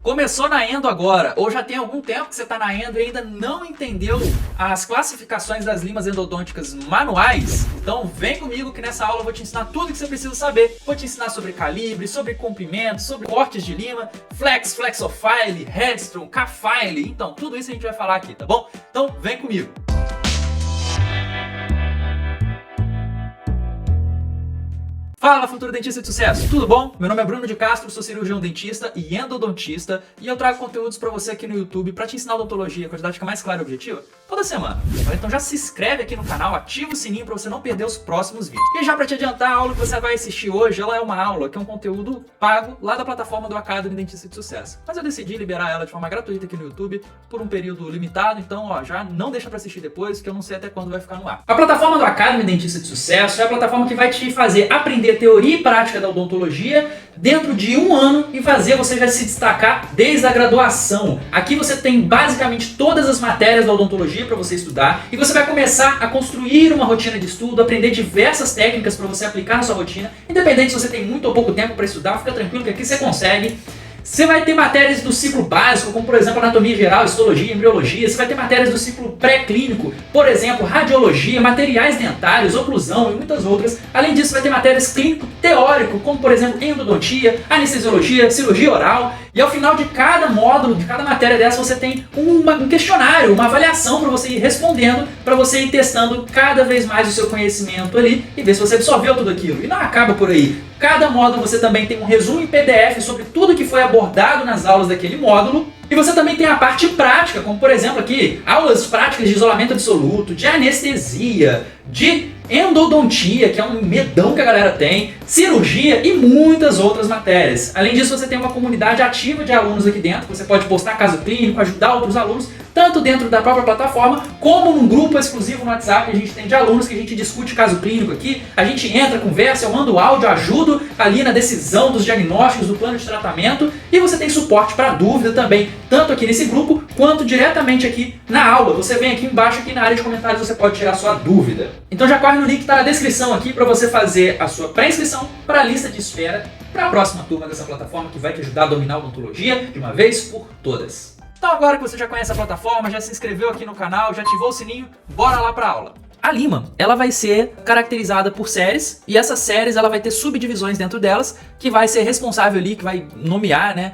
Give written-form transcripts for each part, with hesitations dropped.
Começou na Endo agora, ou já tem algum tempo que você está na Endo e ainda não entendeu as classificações das limas endodônticas manuais? Então vem comigo que nessa aula eu vou te ensinar tudo que você precisa saber. Vou te ensinar sobre calibre, sobre comprimento, sobre cortes de lima, flex, flexofile, headstrong, K-file. Então tudo isso a gente vai falar aqui, tá bom? Então vem comigo. Fala, futuro dentista de sucesso, tudo bom? Meu nome é Bruno de Castro, sou cirurgião dentista e endodontista e eu trago conteúdos pra você aqui no YouTube pra te ensinar odontologia com a didática mais clara e objetiva toda semana. Então já se inscreve aqui no canal, ativa o sininho pra você não perder os próximos vídeos. E já pra te adiantar, a aula que você vai assistir hoje, ela é uma aula que é um conteúdo pago lá da plataforma do Academy Dentista de Sucesso. Mas eu decidi liberar ela de forma gratuita aqui no YouTube por um período limitado, então ó, já não deixa pra assistir depois, que eu não sei até quando vai ficar no ar. A plataforma do Academy Dentista de Sucesso é a plataforma que vai te fazer aprender teoria e prática da odontologia dentro de um ano e fazer você já se destacar desde a graduação. Aqui você tem basicamente todas as matérias da odontologia para você estudar e você vai começar a construir uma rotina de estudo, aprender diversas técnicas para você aplicar na sua rotina, independente se você tem muito ou pouco tempo para estudar, fica tranquilo que aqui você consegue. Você vai ter matérias do ciclo básico, como por exemplo anatomia geral, histologia, embriologia. Você vai ter matérias do ciclo pré-clínico, por exemplo, radiologia, materiais dentários, oclusão e muitas outras. Além disso, vai ter matérias clínico-teórico, como por exemplo endodontia, anestesiologia, cirurgia oral. E ao final de cada módulo, de cada matéria dessa, você tem um questionário, uma avaliação para você ir respondendo, para você ir testando cada vez mais o seu conhecimento ali e ver se você absorveu tudo aquilo. E não acaba por aí. Cada módulo você também tem um resumo em PDF sobre tudo que foi abordado nas aulas daquele módulo. E você também tem a parte prática, como por exemplo aqui, aulas práticas de isolamento absoluto, de anestesia, de endodontia, que é um medão que a galera tem, cirurgia e muitas outras matérias. Além disso, você tem uma comunidade ativa de alunos aqui dentro, você pode postar caso clínico, ajudar outros alunos, tanto dentro da própria plataforma, como num grupo exclusivo no WhatsApp que a gente tem de alunos, que a gente discute caso clínico aqui, a gente entra, conversa, eu mando áudio, ajudo ali na decisão dos diagnósticos, do plano de tratamento, e você tem suporte para dúvida também, tanto aqui nesse grupo, quanto diretamente aqui na aula. Você vem aqui embaixo, aqui na área de comentários, você pode tirar sua dúvida. Então já corre no link que está na descrição aqui para você fazer a sua pré-inscrição para a lista de espera para a próxima turma dessa plataforma que vai te ajudar a dominar a odontologia de uma vez por todas. Então agora que você já conhece a plataforma, já se inscreveu aqui no canal, já ativou o sininho, bora lá para a aula. A lima, ela vai ser caracterizada por séries, e essas séries ela vai ter subdivisões dentro delas, que vai ser responsável ali, que vai nomear, né,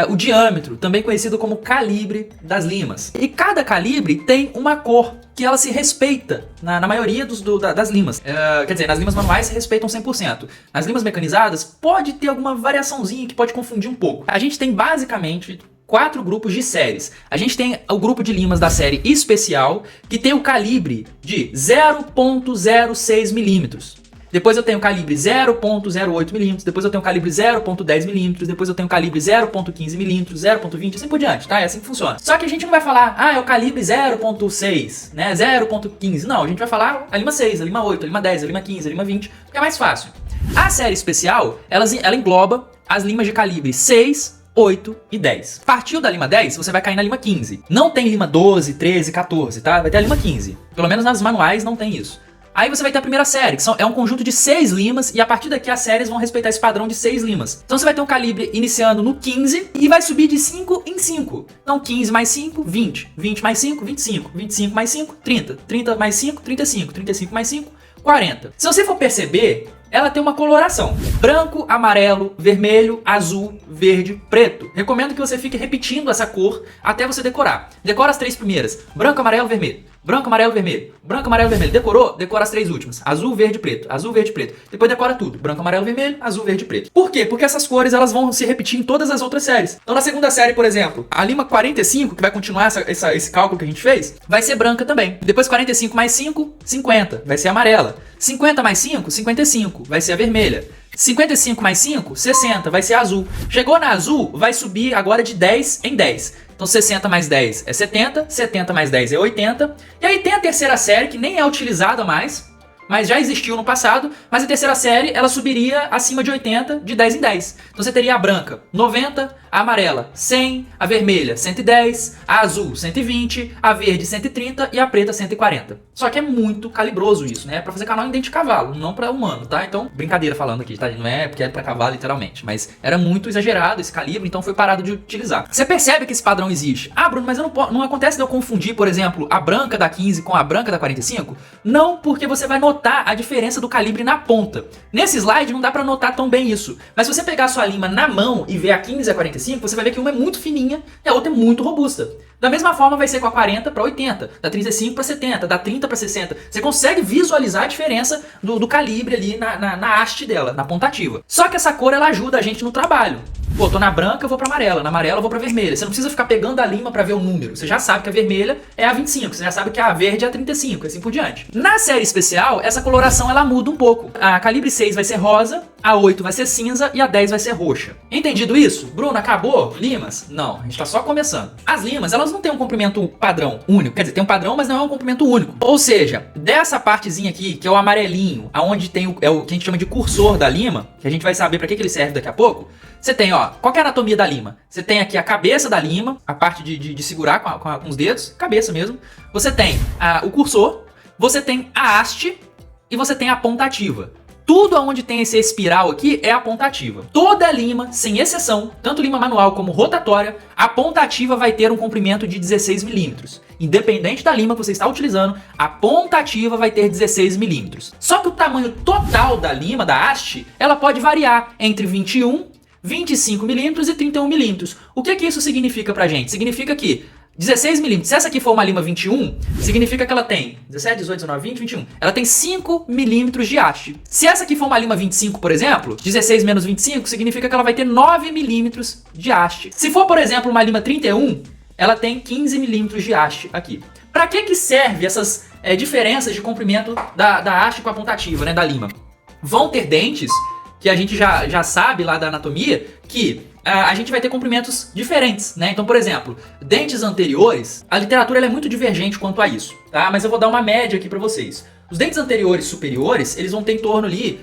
o diâmetro, também conhecido como calibre das limas. E cada calibre tem uma cor que ela se respeita na maioria das limas. Quer dizer, nas limas manuais se respeitam 100%. Nas limas mecanizadas pode ter alguma variaçãozinha que pode confundir um pouco. A gente tem basicamente 4 grupos de séries. A gente tem o grupo de limas da série especial, que tem o calibre de 0.06 milímetros. Depois eu tenho o calibre 0.08 milímetros, depois eu tenho o calibre 0.10 milímetros, depois eu tenho o calibre 0.15 milímetros, 0.20, assim por diante, tá? É assim que funciona. Só que a gente não vai falar, é o calibre 0.6, né? 0.15. Não, a gente vai falar a lima 6, a lima 8, a lima 10, a lima 15, a lima 20, porque é mais fácil. A série especial, ela engloba as limas de calibre 6, 8 e 10. Partiu da lima 10, você vai cair na lima 15. Não tem lima 12, 13, 14, tá? Vai ter a lima 15. Pelo menos nas manuais não tem isso. Aí você vai ter a primeira série, que é um conjunto de 6 limas, e a partir daqui as séries vão respeitar esse padrão de 6 limas. Então você vai ter um calibre iniciando no 15 e vai subir de 5 em 5. Então 15 mais 5, 20. 20 mais 5, 25. 25 mais 5, 30. 30 mais 5, 35. 35 mais 5, 40. Se você for perceber, ela tem uma coloração: branco, amarelo, vermelho, azul, verde, preto. Recomendo que você fique repetindo essa cor até você decorar. Decora as 3 primeiras: branco, amarelo, vermelho. Branco, amarelo, vermelho. Branco, amarelo, vermelho. Decorou? Decora as 3 últimas: azul, verde, preto. Azul, verde, preto. Depois decora tudo: branco, amarelo, vermelho, azul, verde, preto. Por quê? Porque essas cores elas vão se repetir em todas as outras séries. Então na segunda série, por exemplo, a lima 45, que vai continuar esse cálculo que a gente fez, vai ser branca também. Depois 45 mais 5, 50. Vai ser amarela. 50 mais 5, 55. Vai ser a vermelha. 55 mais 5, 60. Vai ser a azul. Chegou na azul, vai subir agora de 10 em 10. Então 60 mais 10 é 70, 70 mais 10 é 80. E aí tem a terceira série, que nem é utilizada mais, mas já existiu no passado, mas a terceira série ela subiria acima de 80, de 10 em 10. Então você teria a branca 90, a amarela 100, a vermelha 110, a azul 120, a verde 130 e a preta 140. Só que é muito calibroso isso, né? É pra fazer canal em dente de cavalo, não pra humano, tá? Então, brincadeira falando aqui, tá? Não é porque é pra cavalo literalmente, mas era muito exagerado esse calibre, então foi parado de utilizar. Você percebe que esse padrão existe. Ah, Bruno, mas não acontece de eu confundir, por exemplo, a branca da 15 com a branca da 45? Não, porque você vai notar a diferença do calibre na ponta. Nesse slide não dá pra notar tão bem isso, mas se você pegar a sua lima na mão e ver a 15 e a 45, você vai ver que uma é muito fininha e a outra é muito robusta. Da mesma forma vai ser com a 40 para 80, da 35 para 70, da 30 para 60. Você consegue visualizar a diferença do calibre ali na haste dela, na pontativa. Só que essa cor ela ajuda a gente no trabalho. Pô, tô na branca, eu vou pra amarela, na amarela eu vou pra vermelha. Você não precisa ficar pegando a lima pra ver o número. Você já sabe que a vermelha é a 25, você já sabe que a verde é a 35, e assim por diante. Na série especial, essa coloração ela muda um pouco. A calibre 6 vai ser rosa, a 8 vai ser cinza e a 10 vai ser roxa. Entendido isso? Bruno, acabou? Limas? Não, a gente tá só começando. As limas, elas não têm um comprimento padrão único. Quer dizer, tem um padrão, mas não é um comprimento único. Ou seja, dessa partezinha aqui, que é o amarelinho, aonde tem o que a gente chama de cursor da lima, que a gente vai saber pra que ele serve daqui a pouco, você tem, ó, qual que é a anatomia da lima? Você tem aqui a cabeça da lima, a parte de segurar com os dedos, cabeça mesmo. Você tem o cursor, você tem a haste e você tem a pontativa. Tudo onde tem esse espiral aqui é a pontativa. Toda lima, sem exceção, tanto lima manual como rotatória, a pontativa vai ter um comprimento de 16 milímetros. Independente da lima que você está utilizando, a pontativa vai ter 16 milímetros. Só que o tamanho total da lima, da haste, ela pode variar entre 21, 25 milímetros e 31 milímetros. O que isso significa pra gente? Significa que 16 milímetros, se essa aqui for uma lima 21, significa que ela tem 17, 18, 19, 20, 21. Ela tem 5 milímetros de haste. Se essa aqui for uma lima 25, por exemplo, 16 menos 25, significa que ela vai ter 9 milímetros de haste. Se for, por exemplo, uma lima 31, ela tem 15 milímetros de haste aqui. Pra que serve essas diferenças de comprimento da haste com a pontativa, né, da lima? Vão ter dentes, que a gente já sabe lá da anatomia, que a gente vai ter comprimentos diferentes, né? Então, por exemplo, dentes anteriores, a literatura ela é muito divergente quanto a isso, tá? Mas eu vou dar uma média aqui pra vocês. Os dentes anteriores superiores, eles vão ter em torno ali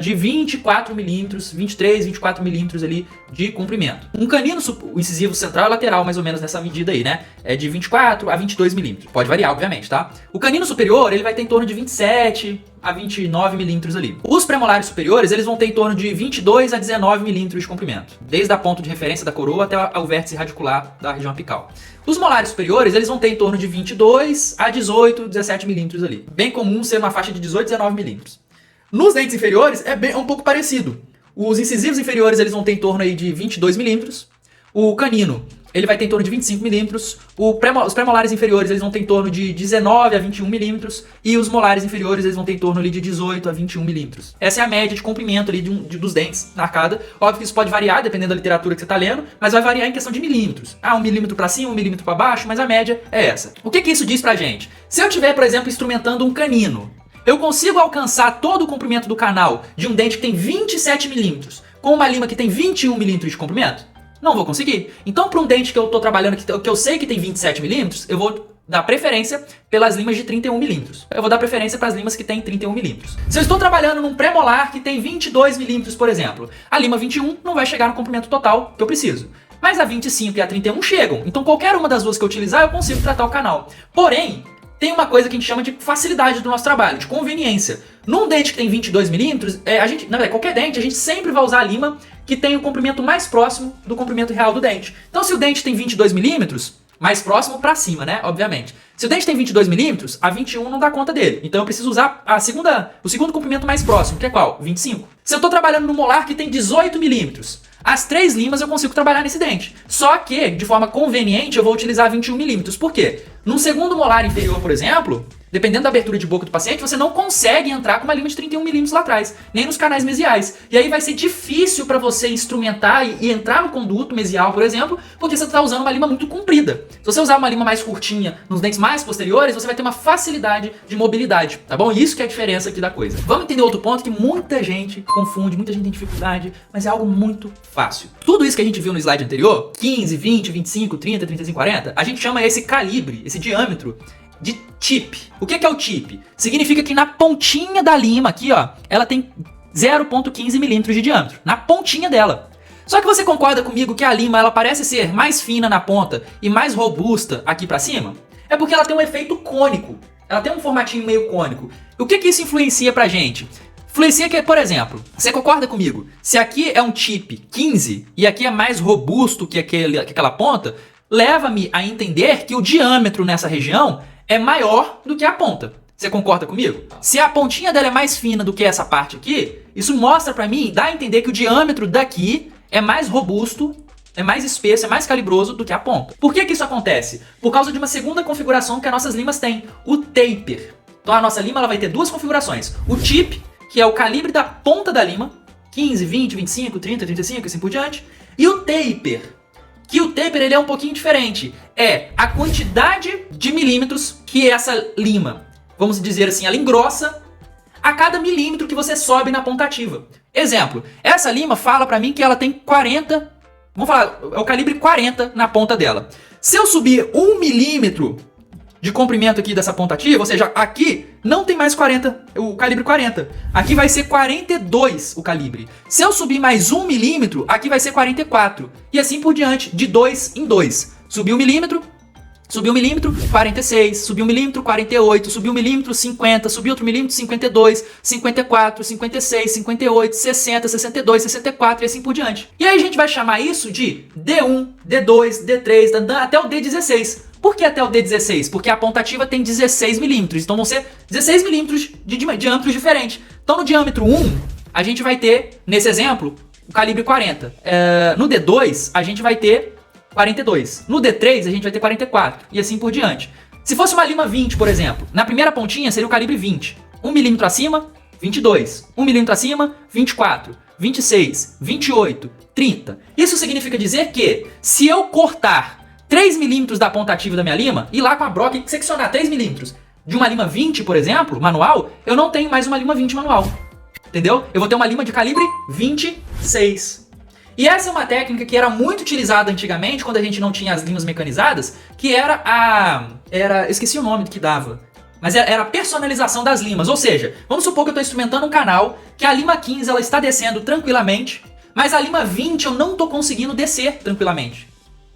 de 24 milímetros, 23, 24 milímetros ali de comprimento. Um canino, o incisivo central e lateral, mais ou menos nessa medida aí, né? É de 24 a 22 milímetros. Pode variar, obviamente, tá? O canino superior, ele vai ter em torno de 27 a 29 milímetros ali. Os premolares superiores, eles vão ter em torno de 22 a 19 milímetros de comprimento, desde a ponta de referência da coroa até o vértice radicular da região apical. Os molares superiores, eles vão ter em torno de 22 a 18, 17 milímetros ali. Bem comum ser uma faixa de 18 a 19 milímetros. Nos dentes inferiores, é um pouco parecido. Os incisivos inferiores, eles vão ter em torno aí de 22 milímetros. O canino, ele vai ter em torno de 25 milímetros. Os premolares inferiores, eles vão ter em torno de 19 a 21 milímetros. E os molares inferiores, eles vão ter em torno ali de 18 a 21 milímetros. Essa é a média de comprimento ali dos dentes na arcada. Óbvio que isso pode variar, dependendo da literatura que você está lendo, mas vai variar em questão de milímetros. 1 milímetro para cima, 1 milímetro para baixo, mas a média é essa. O que isso diz pra gente? Se eu estiver, por exemplo, instrumentando um canino, eu consigo alcançar todo o comprimento do canal de um dente que tem 27 milímetros com uma lima que tem 21 milímetros de comprimento? Não vou conseguir. Então, para um dente que eu estou trabalhando, que eu sei que tem 27 milímetros, eu vou dar preferência pelas limas de 31 milímetros. Eu vou dar preferência para as limas que tem 31 milímetros. Se eu estou trabalhando num pré-molar que tem 22 milímetros, por exemplo, a lima 21 não vai chegar no comprimento total que eu preciso. Mas a 25 e a 31 chegam. Então, qualquer uma das duas que eu utilizar, eu consigo tratar o canal. Porém, tem uma coisa que a gente chama de facilidade do nosso trabalho, de conveniência. Num dente que tem 22 milímetros, na verdade, qualquer dente, a gente sempre vai usar a lima que tem o comprimento mais próximo do comprimento real do dente. Então, se o dente tem 22 milímetros, mais próximo pra cima, né? Obviamente. Se o dente tem 22 milímetros, a 21 não dá conta dele. Então, eu preciso usar o segundo comprimento mais próximo, que é qual? 25. Se eu tô trabalhando no molar que tem 18 milímetros, as 3 limas eu consigo trabalhar nesse dente. Só que, de forma conveniente, eu vou utilizar 21 milímetros. Por quê? Num segundo molar inferior, por exemplo, dependendo da abertura de boca do paciente, você não consegue entrar com uma lima de 31 milímetros lá atrás, nem nos canais mesiais. E aí vai ser difícil para você instrumentar e entrar no conduto mesial, por exemplo, porque você está usando uma lima muito comprida. Se você usar uma lima mais curtinha nos dentes mais posteriores, você vai ter uma facilidade de mobilidade, tá bom? Isso que é a diferença aqui da coisa. Vamos entender outro ponto que muita gente confunde, muita gente tem dificuldade, mas é algo muito fácil. Tudo isso que a gente viu no slide anterior, 15, 20, 25, 30, 35, 40, a gente chama esse calibre, esse diâmetro, de tip. O que é o tip? Significa que na pontinha da lima aqui, ó, ela tem 0,15 milímetros de diâmetro. Na pontinha dela. Só que você concorda comigo que a lima ela parece ser mais fina na ponta e mais robusta aqui pra cima? É porque ela tem um efeito cônico. Ela tem um formatinho meio cônico. O que isso influencia pra gente? Influencia que, por exemplo, você concorda comigo? Se aqui é um chip 15 e aqui é mais robusto que aquela ponta, leva-me a entender que o diâmetro nessa região é maior do que a ponta. Você concorda comigo? Se a pontinha dela é mais fina do que essa parte aqui, isso mostra pra mim, dá a entender que o diâmetro daqui é mais robusto, é mais espesso, é mais calibroso do que a ponta. Por que isso acontece? Por causa de uma segunda configuração que as nossas limas têm, o taper. Então a nossa lima ela vai ter duas configurações. O tip, que é o calibre da ponta da lima, 15, 20, 25, 30, 35 e assim por diante. E o taper, que o taper ele é um pouquinho diferente. É a quantidade de milímetros que essa lima, vamos dizer assim, ela engrossa a cada milímetro que você sobe na ponta ativa. Exemplo, essa lima fala pra mim que ela tem 40, vamos falar, é o calibre 40 na ponta dela. Se eu subir 1 milímetro de comprimento aqui dessa ponta ativa, ou seja, aqui não tem mais 40, o calibre 40. Aqui vai ser 42 o calibre. Se eu subir mais 1 milímetro, aqui vai ser 44. E assim por diante, de 2 em 2. Subiu 1 milímetro, 46, subiu 1 milímetro, 48, subiu 1 milímetro, 50, subiu outro milímetro, 52, 54, 56, 58, 60, 62, 64 e assim por diante. E aí a gente vai chamar isso de D1, D2, D3, até o D16. Por que até o D16? Porque a ponta ativa tem 16 milímetros, então vão ser 16 milímetros de diâmetros diferentes. Então no diâmetro 1, a gente vai ter, nesse exemplo, o calibre 40. No D2, a gente vai ter 42. No D3, a gente vai ter 44. E assim por diante. Se fosse uma lima 20, por exemplo, na primeira pontinha seria o calibre 20. 1 milímetro acima, 22. 1 milímetro acima, 24. 26. 28. 30. Isso significa dizer que, se eu cortar 3 milímetros da ponta ativa da minha lima, ir lá com a broca e seccionar 3 milímetros de uma lima 20, por exemplo, manual, eu não tenho mais uma lima 20 manual. Entendeu? Eu vou ter uma lima de calibre 26. E essa é uma técnica que era muito utilizada antigamente, quando a gente não tinha as limas mecanizadas, que eu esqueci o nome que dava, mas era a personalização das limas. Ou seja, vamos supor que eu estou instrumentando um canal, que a lima 15 ela está descendo tranquilamente, mas a lima 20 eu não estou conseguindo descer tranquilamente.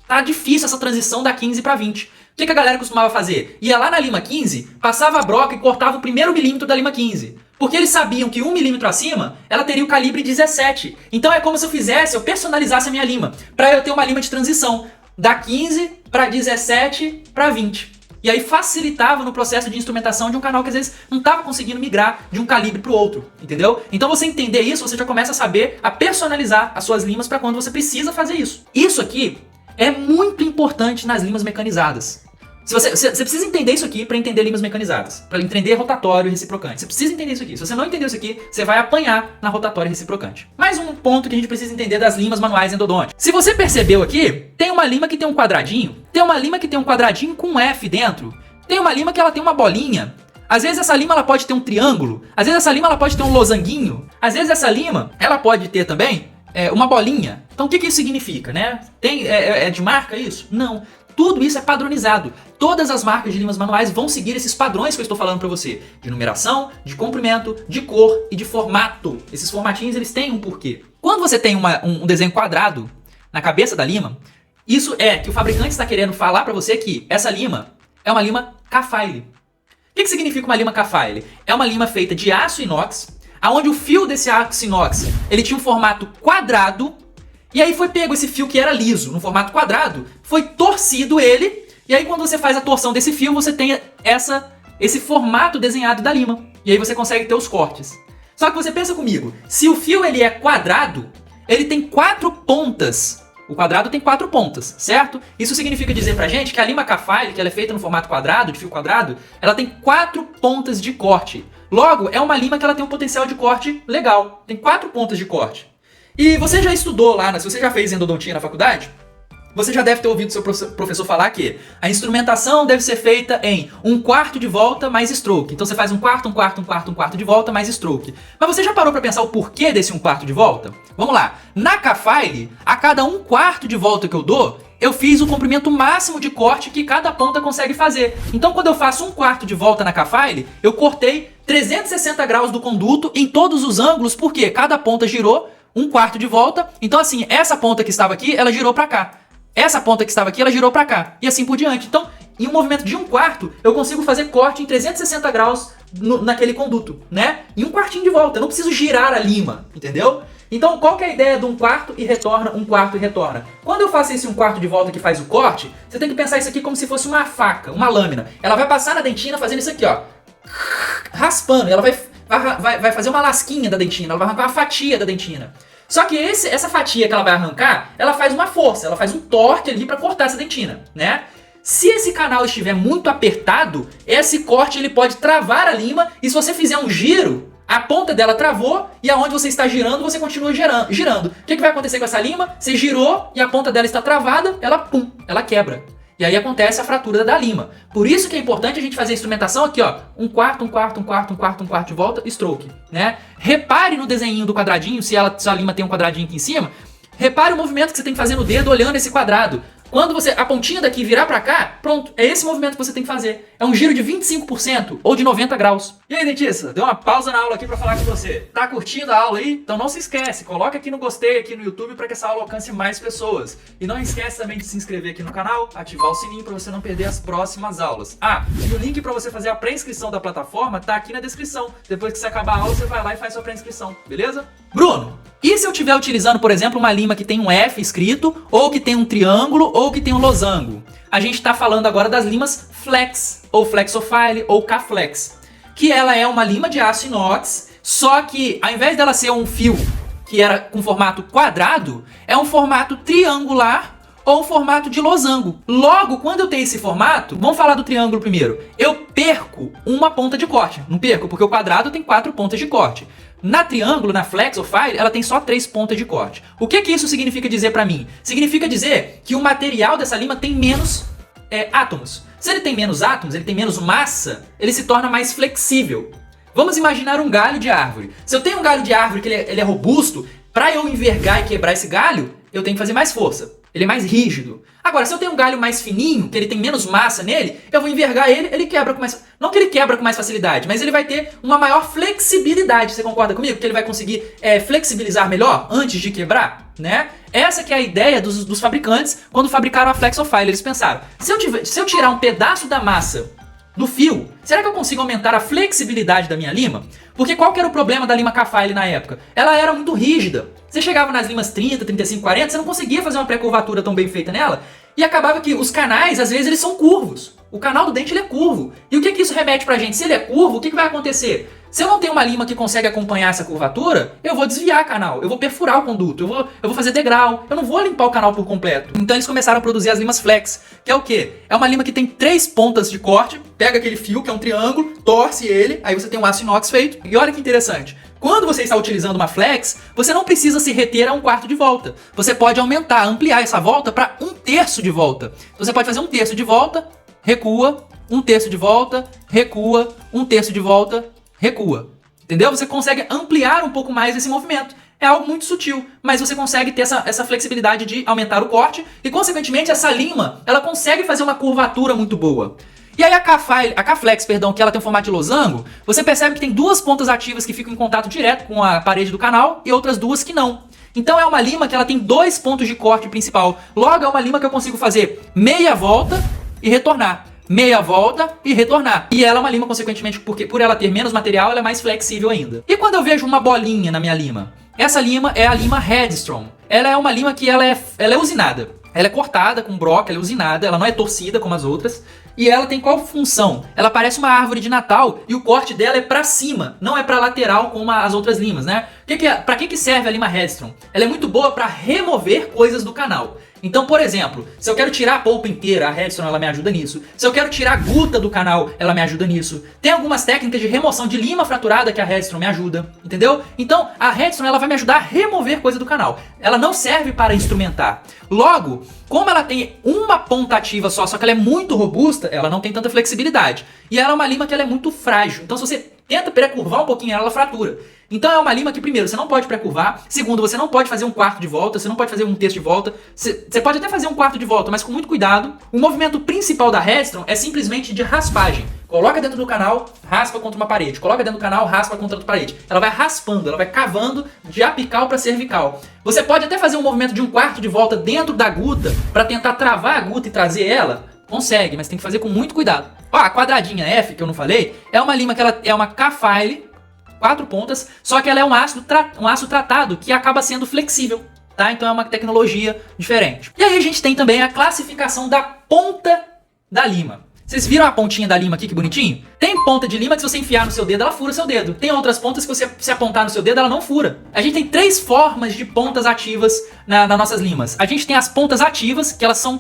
Tá difícil essa transição da 15 para 20. O que a galera costumava fazer? Ia lá na lima 15, passava a broca e cortava o primeiro milímetro da lima 15. Porque eles sabiam que 1 milímetro acima, ela teria o calibre 17. Então é como se eu personalizasse a minha lima, para eu ter uma lima de transição, da 15 para 17 para 20. E aí facilitava no processo de instrumentação de um canal que às vezes não estava conseguindo migrar de um calibre para o outro, entendeu? Então você entender isso, você já começa a saber a personalizar as suas limas para quando você precisa fazer isso. Isso aqui é muito importante nas limas mecanizadas. Você precisa entender isso aqui para entender limas mecanizadas, para entender rotatório e reciprocante. Você precisa entender isso aqui. Se você não entender isso aqui, você vai apanhar na rotatória e reciprocante. Mais um ponto que a gente precisa entender das limas manuais endodônticas. Se você percebeu aqui, tem uma lima que tem um quadradinho, tem uma lima que tem um quadradinho com um F dentro, tem uma lima que ela tem uma bolinha. Às vezes essa lima ela pode ter um triângulo, às vezes essa lima ela pode ter um losanguinho, às vezes essa lima ela pode ter também uma bolinha. Então o que isso significa, né? É de marca isso? Não. Tudo isso é padronizado. Todas as marcas de limas manuais vão seguir esses padrões que eu estou falando para você. De numeração, de comprimento, de cor e de formato. Esses formatinhos eles têm um porquê. Quando você tem um desenho quadrado na cabeça da lima, isso é que o fabricante está querendo falar para você que essa lima é uma lima K-File. O que significa uma lima K-File? É uma lima feita de aço inox, onde o fio desse aço inox ele tinha um formato quadrado. E aí foi pego esse fio que era liso, no formato quadrado, foi torcido ele, e aí quando você faz a torção desse fio, você tem esse formato desenhado da lima. E aí você consegue ter os cortes. Só que você pensa comigo, se o fio ele é quadrado, ele tem 4 pontas. O quadrado tem 4 pontas, certo? Isso significa dizer pra gente que a lima K-File, que ela é feita no formato quadrado, de fio quadrado, ela tem 4 pontas de corte. Logo, é uma lima que ela tem um potencial de corte legal. Tem 4 pontas de corte. E você já estudou lá, se você já fez endodontia na faculdade, você já deve ter ouvido seu professor falar que a instrumentação deve ser feita em 1/4 de volta mais stroke. Então você faz 1/4, 1/4, 1/4, 1/4 de volta mais stroke. Mas você já parou para pensar o porquê desse 1/4 de volta? Vamos lá. Na K-File, a cada 1/4 de volta que eu dou, eu fiz o comprimento máximo de corte que cada ponta consegue fazer. Então quando eu faço 1/4 de volta na K-File, eu cortei 360 graus do conduto em todos os ângulos, porque cada ponta girou 1/4 de volta. Então assim, essa ponta que estava aqui, ela girou para cá. Essa ponta que estava aqui, ela girou para cá. E assim por diante. Então, em um movimento de 1/4, eu consigo fazer corte em 360 graus naquele conduto, né? Em 1/4 de volta. Eu não preciso girar a lima, entendeu? Então, qual que é a ideia do 1/4 e retorna, 1/4 e retorna? Quando eu faço esse 1/4 de volta que faz o corte, você tem que pensar isso aqui como se fosse uma faca, uma lâmina. Ela vai passar na dentina fazendo isso aqui, ó. Raspando. Ela vai fazer uma lasquinha da dentina. Ela vai arrancar uma fatia da dentina. Só que essa fatia que ela vai arrancar, ela faz uma força, ela faz um torque ali para cortar essa dentina, né? Se esse canal estiver muito apertado, esse corte ele pode travar a lima e se você fizer um giro, a ponta dela travou e aonde você está girando, você continua girando. O que vai acontecer com essa lima? Você girou e a ponta dela está travada, ela quebra. E aí acontece a fratura da lima. Por isso que é importante a gente fazer a instrumentação aqui, ó. 1/4, 1/4, 1/4, 1/4, 1/4 de volta, stroke, né? Repare no desenho do quadradinho, se a lima tem um quadradinho aqui em cima. Repare o movimento que você tem que fazer no dedo olhando esse quadrado. Quando a pontinha daqui virar pra cá, pronto, é esse movimento que você tem que fazer. É um giro de 25% ou de 90 graus. E aí, dentista, deu uma pausa na aula aqui pra falar com você. Tá curtindo a aula aí? Então não se esquece, coloca aqui no gostei aqui no YouTube pra que essa aula alcance mais pessoas. E não esquece também de se inscrever aqui no canal, ativar o sininho pra você não perder as próximas aulas. Ah, e o link pra você fazer a pré-inscrição da plataforma tá aqui na descrição. Depois que você acabar a aula, você vai lá e faz sua pré-inscrição, beleza? Bruno, e se eu estiver utilizando, por exemplo, uma lima que tem um F escrito, ou que tem um triângulo, ou que tem um losango? A gente está falando agora das limas flex, ou flexofile, ou K-flex, que ela é uma lima de aço inox, só que ao invés dela ser um fio que era com formato quadrado, é um formato triangular ou um formato de losango. Logo, quando eu tenho esse formato, vamos falar do triângulo primeiro, eu perco uma ponta de corte. Não perco, porque o quadrado tem 4 pontas de corte. Na triângulo, na flex ou file, ela tem só 3 pontas de corte. O que isso significa dizer pra mim? Significa dizer que o material dessa lima tem menos átomos. Se ele tem menos átomos, ele tem menos massa, ele se torna mais flexível. Vamos imaginar um galho de árvore. Se eu tenho um galho de árvore que ele é robusto, para eu envergar e quebrar esse galho, eu tenho que fazer mais força. Ele é mais rígido. Agora, se eu tenho um galho mais fininho, que ele tem menos massa nele, eu vou envergar ele quebra com mais... Não que ele quebra com mais facilidade, mas ele vai ter uma maior flexibilidade. Você concorda comigo? Que ele vai conseguir flexibilizar melhor antes de quebrar, né? Essa que é a ideia dos fabricantes quando fabricaram a Flexofile. Eles pensaram, se eu tirar um pedaço da massa do fio, será que eu consigo aumentar a flexibilidade da minha lima? Porque qual que era o problema da lima K-file na época? Ela era muito rígida. Você chegava nas limas 30, 35, 40, você não conseguia fazer uma pré-curvatura tão bem feita nela. E acabava que os canais, às vezes, eles são curvos. O canal do dente ele é curvo. E o que isso remete pra gente? Se ele é curvo, o que vai acontecer? Se eu não tenho uma lima que consegue acompanhar essa curvatura, eu vou desviar o canal, eu vou perfurar o conduto, eu vou fazer degrau, eu não vou limpar o canal por completo. Então eles começaram a produzir as limas flex, que é o quê? É uma lima que tem 3 pontas de corte, pega aquele fio, que é um triângulo, torce ele, aí você tem um aço inox feito. E olha que interessante, quando você está utilizando uma flex, você não precisa se reter a 1/4 de volta. Você pode aumentar, ampliar essa volta para 1/3 de volta. Então você pode fazer 1/3 de volta, recua, 1/3 de volta, recua, 1/3 de volta, recua. Entendeu? Você consegue ampliar um pouco mais esse movimento. É algo muito sutil, mas você consegue ter essa flexibilidade de aumentar o corte e, consequentemente, essa lima, ela consegue fazer uma curvatura muito boa. E aí a K-flex, que ela tem um formato de losango, você percebe que tem 2 pontas ativas que ficam em contato direto com a parede do canal e outras 2 que não. Então é uma lima que ela tem 2 pontos de corte principal. Logo, é uma lima que eu consigo fazer meia volta e retornar. Meia volta e retornar. E ela é uma lima, consequentemente, porque por ela ter menos material, ela é mais flexível ainda. E quando eu vejo uma bolinha na minha lima? Essa lima é a lima Headstrong. Ela é uma lima que ela é usinada. Ela é cortada com broca, ela é usinada, ela não é torcida como as outras. E ela tem qual função? Ela parece uma árvore de Natal e o corte dela é pra cima, não é pra lateral como as outras limas, né? Pra que serve a lima Headstrong? Ela é muito boa pra remover coisas do canal. Então, por exemplo, se eu quero tirar a polpa inteira, a Headstrong ela me ajuda nisso. Se eu quero tirar a guta do canal, ela me ajuda nisso. Tem algumas técnicas de remoção de lima fraturada que a Headstrong me ajuda, entendeu? Então, a Headstrong ela vai me ajudar a remover coisa do canal. Ela não serve para instrumentar. Logo, como ela tem uma ponta ativa só que ela é muito robusta, ela não tem tanta flexibilidade. E ela é uma lima que ela é muito frágil. Então se você tenta pré-curvar um pouquinho ela fratura. Então é uma lima que, primeiro, você não pode pré-curvar. Segundo, você não pode fazer um quarto de volta. Você não pode fazer um terço de volta. Você pode até fazer um quarto de volta, mas com muito cuidado. O movimento principal da Headstrong é simplesmente de raspagem. Coloca dentro do canal, raspa contra uma parede. Coloca dentro do canal, raspa contra outra parede. Ela vai raspando, ela vai cavando de apical para cervical. Você pode até fazer um movimento de um quarto de volta dentro da guta para tentar travar a guta e trazer ela. Consegue, mas tem que fazer com muito cuidado. Ó, a quadradinha F, que eu não falei, é uma lima que ela é uma K-file, 4 pontas, só que ela é um aço tratado que acaba sendo flexível, tá? Então é uma tecnologia diferente. E aí a gente tem também a classificação da ponta da lima. Vocês viram a pontinha da lima aqui, que bonitinho? Tem ponta de lima que se você enfiar no seu dedo, ela fura seu dedo. Tem outras pontas que você se apontar no seu dedo, ela não fura. A gente tem 3 formas de pontas ativas nas nossas limas. A gente tem as pontas ativas, que elas são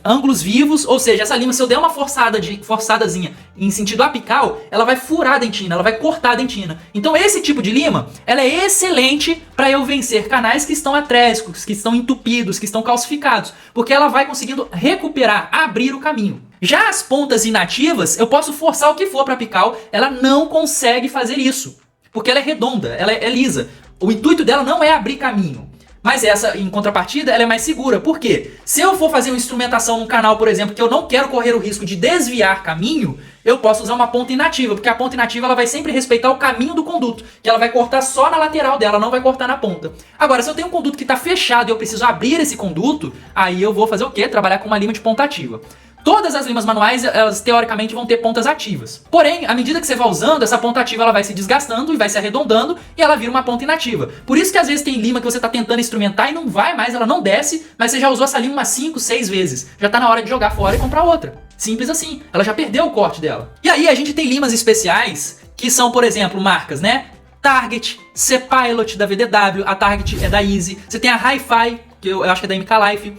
ângulos vivos, ou seja, essa lima, se eu der uma forçadazinha em sentido apical, ela vai furar a dentina, ela vai cortar a dentina. Então esse tipo de lima, ela é excelente para eu vencer canais que estão atrésicos, que estão entupidos, que estão calcificados, porque ela vai conseguindo recuperar, abrir o caminho. Já as pontas inativas, eu posso forçar o que for para apical, ela não consegue fazer isso, porque ela é redonda, ela é lisa. O intuito dela não é abrir caminho. Mas essa, em contrapartida, ela é mais segura. Por quê? Se eu for fazer uma instrumentação num canal, por exemplo, que eu não quero correr o risco de desviar caminho, eu posso usar uma ponta inativa, porque a ponta inativa ela vai sempre respeitar o caminho do conduto, que ela vai cortar só na lateral dela, não vai cortar na ponta. Agora, se eu tenho um conduto que está fechado e eu preciso abrir esse conduto, aí eu vou fazer o quê? Trabalhar com uma lima de ponta ativa. Todas as limas manuais, elas teoricamente vão ter pontas ativas. Porém, à medida que você vai usando, essa ponta ativa ela vai se desgastando e vai se arredondando e ela vira uma ponta inativa. Por isso que às vezes tem lima que você está tentando instrumentar e não vai mais, ela não desce, mas você já usou essa lima umas 5, 6 vezes. Já está na hora de jogar fora e comprar outra. Simples assim. Ela já perdeu o corte dela. E aí a gente tem limas especiais que são, por exemplo, marcas, né? Target, C-Pilot da VDW, a Target é da Easy. Você tem a Hi-Fi, que eu acho que é da MK Life.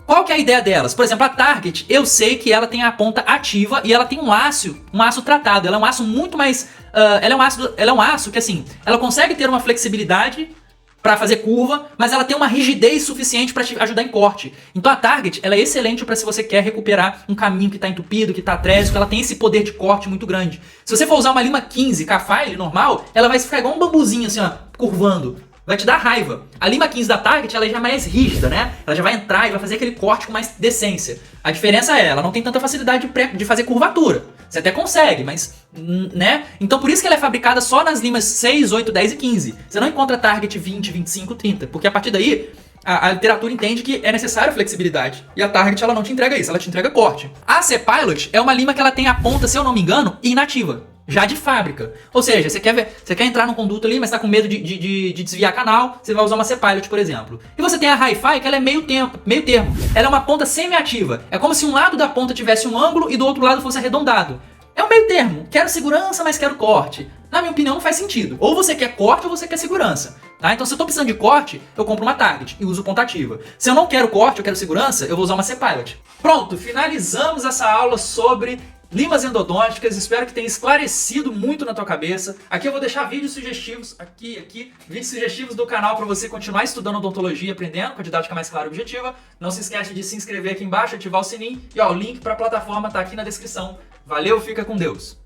Qual que é a ideia delas? Por exemplo, a Target, eu sei que ela tem a ponta ativa e ela tem um aço tratado. Ela é um aço muito mais... ela é um aço que, assim, ela consegue ter uma flexibilidade para fazer curva, mas ela tem uma rigidez suficiente para te ajudar em corte. Então a Target, ela é excelente para se você quer recuperar um caminho que está entupido, que está atrésico, ela tem esse poder de corte muito grande. Se você for usar uma lima 15 K-file normal, ela vai ficar igual um bambuzinho, assim, ó, curvando. Vai te dar raiva. A lima 15 da Target, ela já é mais rígida, né? Ela já vai entrar e vai fazer aquele corte com mais decência. A diferença é, ela não tem tanta facilidade de fazer curvatura. Você até consegue, mas, né? Então por isso que ela é fabricada só nas limas 6, 8, 10 e 15. Você não encontra Target 20, 25, 30, porque a partir daí, a literatura entende que é necessário flexibilidade. E a Target, ela não te entrega isso, ela te entrega corte. A C-Pilot é uma lima que ela tem a ponta, se eu não me engano, inativa. Já de fábrica. Ou seja, você quer entrar no conduto ali, mas está com medo de desviar canal, você vai usar uma C-Pilot, por exemplo. E você tem a Hi-Fi, que ela é meio termo. Ela é uma ponta semi-ativa. É como se um lado da ponta tivesse um ângulo e do outro lado fosse arredondado. É um meio termo. Quero segurança, mas quero corte. Na minha opinião, não faz sentido. Ou você quer corte ou você quer segurança. Tá? Então, se eu estou precisando de corte, eu compro uma Target e uso ponta ativa. Se eu não quero corte, eu quero segurança, eu vou usar uma C-Pilot. Pronto, finalizamos essa aula sobre limas endodônticas, espero que tenha esclarecido muito na tua cabeça. Aqui eu vou deixar vídeos sugestivos, vídeos sugestivos do canal para você continuar estudando odontologia, aprendendo com a didática mais clara e objetiva. Não se esquece de se inscrever aqui embaixo, ativar o sininho e ó, o link para a plataforma tá aqui na descrição. Valeu, fica com Deus!